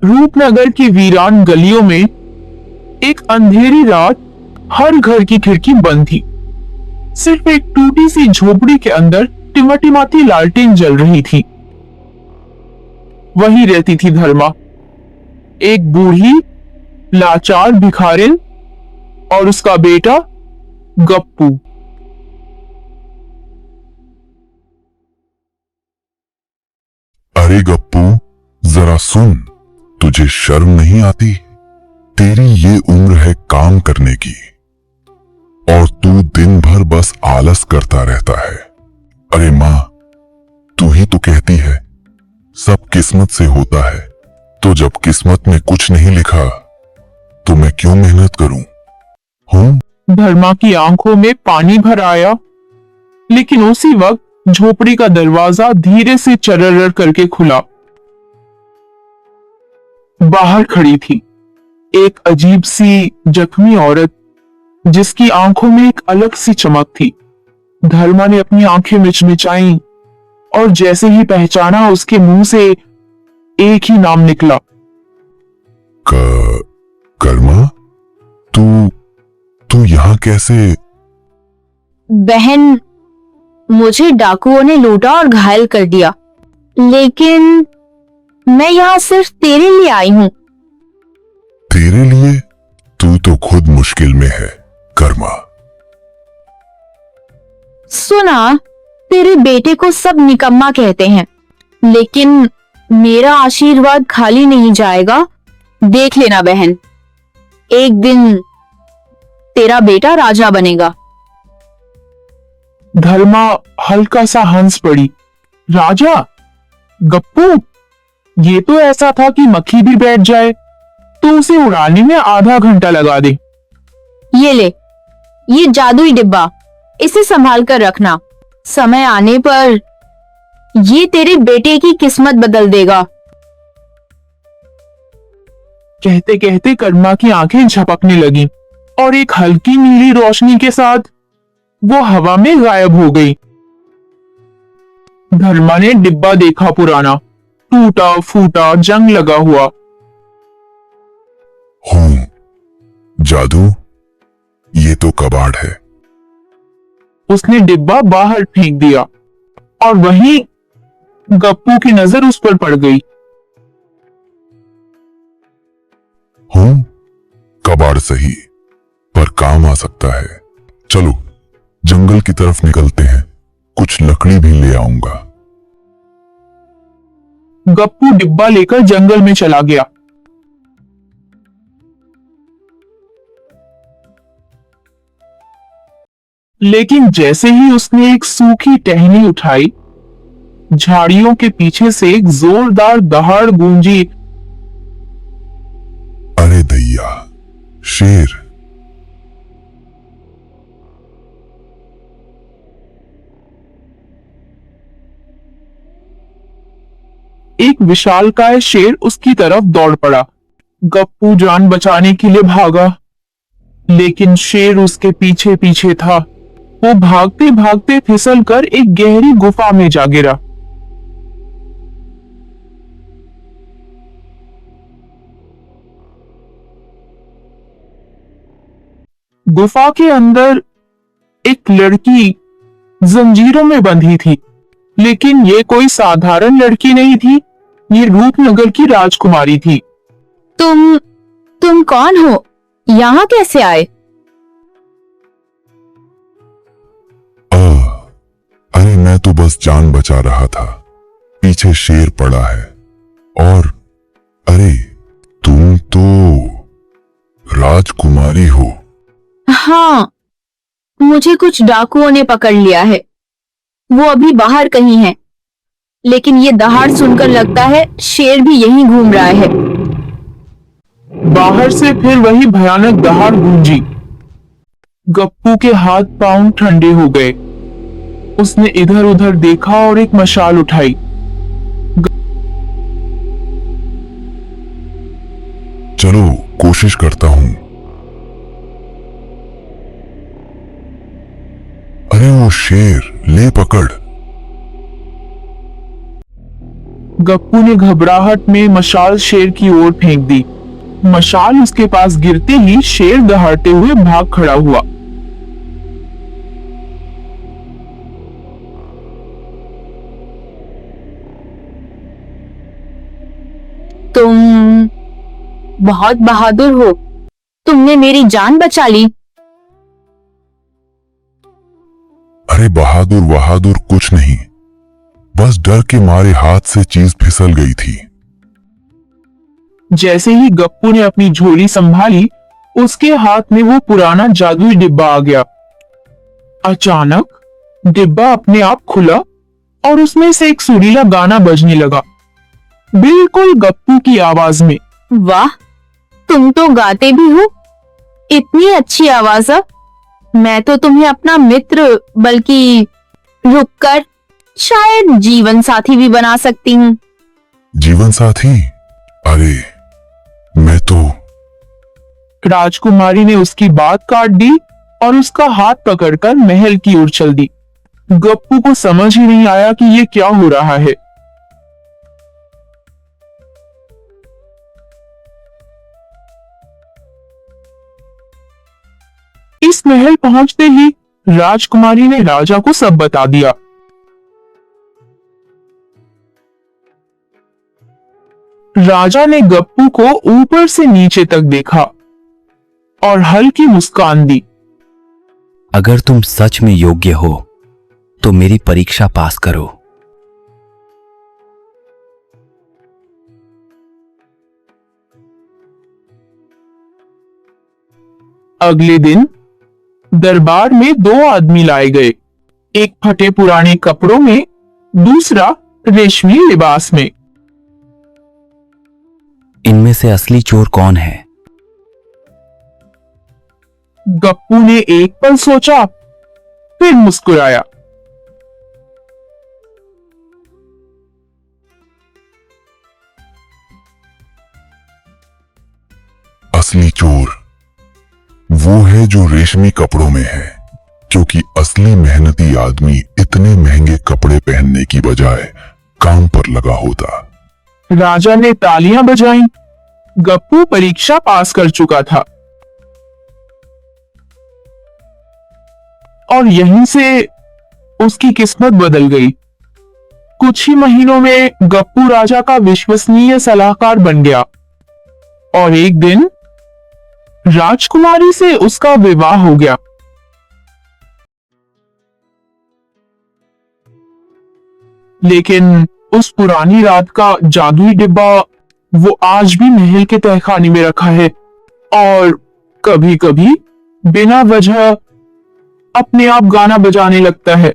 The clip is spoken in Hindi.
रूपनगर की वीरान गलियों में एक अंधेरी रात हर घर की खिड़की बंद थी। सिर्फ एक टूटी सी झोपड़ी के अंदर टिमटिमाती लालटेन जल रही थी। वही रहती थी धर्मा, एक बूढ़ी लाचार भिखारिन, और उसका बेटा गप्पू। अरे गप्पू, जरा सुन, तुझे शर्म नहीं आती? तेरी ये उम्र है काम करने की और तू दिन भर बस आलस करता रहता है। अरे मां, तू ही तो कहती है सब किस्मत से होता है, तो जब किस्मत में कुछ नहीं लिखा तो मैं क्यों मेहनत करूं? धर्मा की आंखों में पानी भर आया, लेकिन उसी वक्त झोपड़ी का दरवाजा धीरे से चरर करके खुला। बाहर खड़ी थी एक अजीब सी जख्मी औरत, जिसकी आंखों में एक अलग सी चमक थी। धर्मा ने अपनी आंखें मिचमिचाई और जैसे ही पहचाना, उसके मुंह से एक ही नाम निकला, कर्मा। तू यहां कैसे? बहन, मुझे डाकुओं ने लूटा और घायल कर दिया, लेकिन मैं यहाँ सिर्फ तेरे लिए आई हूँ। तेरे लिए? तू तो खुद मुश्किल में है कर्मा। सुना, तेरे बेटे को सब निकम्मा कहते हैं, लेकिन मेरा आशीर्वाद खाली नहीं जाएगा। देख लेना बहन, एक दिन तेरा बेटा राजा बनेगा। धर्मा हल्का सा हंस पड़ी। राजा? गप्पू? ये तो ऐसा था कि मक्खी भी बैठ जाए तो उसे उड़ाने में आधा घंटा लगा दे। ये ले, ये जादुई डिब्बा, इसे संभाल कर रखना। समय आने पर ये तेरे बेटे की किस्मत बदल देगा। कहते कहते कर्मा की आंखें झपकने लगी और एक हल्की नीली रोशनी के साथ वो हवा में गायब हो गई। धर्मा ने डिब्बा देखा, पुराना, टूटा फूटा, जंग लगा हुआ। जादू? ये तो कबाड़ है। उसने डिब्बा बाहर फेंक दिया और वहीं गप्पू की नजर उस पर पड़ गई। कबाड़ सही, पर काम आ सकता है। चलो जंगल की तरफ निकलते हैं, कुछ लकड़ी भी ले आऊंगा। गप्पू डिब्बा लेकर जंगल में चला गया। लेकिन जैसे ही उसने एक सूखी टहनी उठाई, झाड़ियों के पीछे से एक जोरदार दहाड़ गूंजी। अरे दैया, शेर! एक विशालकाय शेर उसकी तरफ दौड़ पड़ा। गप्पू जान बचाने के लिए भागा, लेकिन शेर उसके पीछे पीछे था। वो भागते भागते फिसलकर एक गहरी गुफा में जा गिरा। गुफा के अंदर एक लड़की जंजीरों में बंधी थी, लेकिन ये कोई साधारण लड़की नहीं थी, ये रूपनगर की राजकुमारी थी। तुम कौन हो? यहाँ कैसे आए? अरे मैं तो बस जान बचा रहा था, पीछे शेर पड़ा है। और अरे, तुम तो राजकुमारी हो। हाँ, मुझे कुछ डाकुओं ने पकड़ लिया है। वो अभी बाहर कहीं है, लेकिन ये दहाड़ सुनकर लगता है शेर भी यहीं घूम रहा है। बाहर से फिर वही भयानक दहाड़ गूंजी। गप्पू के हाथ पांव ठंडे हो गए। उसने इधर उधर देखा और एक मशाल उठाई। चलो कोशिश करता हूं। अरे वो शेर, ले पकड़। गप्पू ने घबराहट में मशाल शेर की ओर फेंक दी। मशाल उसके पास गिरते ही शेर दहाड़ते हुए भाग खड़ा हुआ। तुम बहुत बहादुर हो, तुमने मेरी जान बचा ली। अरे बहादुर वहादुर कुछ नहीं, बस डर के मारे हाथ से चीज फिसल गई थी। जैसे ही गप्पू ने अपनी झोली संभाली, उसके हाथ में वो पुराना जादुई डिब्बा आ गया। अचानक डिब्बा अपने आप खुला और उसमें से एक सुरीला गाना बजने लगा, बिल्कुल गप्पू की आवाज में। वाह, तुम तो गाते भी हो, इतनी अच्छी आवाज। मैं तो तुम्हें अपना मित्र बल्कि रुककर शायद जीवन साथी भी बना सकती हूँ। जीवन साथी? अरे मैं तो। राजकुमारी ने उसकी बात काट दी और उसका हाथ पकड़कर महल की ओर चल दी। गप्पू को समझ ही नहीं आया कि ये क्या हो रहा है। इस महल पहुंचते ही राजकुमारी ने राजा को सब बता दिया। राजा ने गप्पू को ऊपर से नीचे तक देखा और हल्की मुस्कान दी। अगर तुम सच में योग्य हो तो मेरी परीक्षा पास करो। अगले दिन दरबार में दो आदमी लाए गए, एक फटे पुराने कपड़ों में, दूसरा रेशमी लिबास में। इनमें से असली चोर कौन है? गप्पू ने एक पल सोचा, फिर मुस्कुराया। असली चोर वो है जो रेशमी कपड़ों में है, क्योंकि असली मेहनती आदमी इतने महंगे कपड़े पहनने की बजाय काम पर लगा होता। राजा ने तालियां बजाईं। गप्पू परीक्षा पास कर चुका था और यहीं से उसकी किस्मत बदल गई। कुछ ही महीनों में गप्पू राजा का विश्वसनीय सलाहकार बन गया और एक दिन राजकुमारी से उसका विवाह हो गया। लेकिन उस पुरानी रात का जादुई डिब्बा वो आज भी महल के तहखाने में रखा है और कभी कभी बिना वजह अपने आप गाना बजाने लगता है।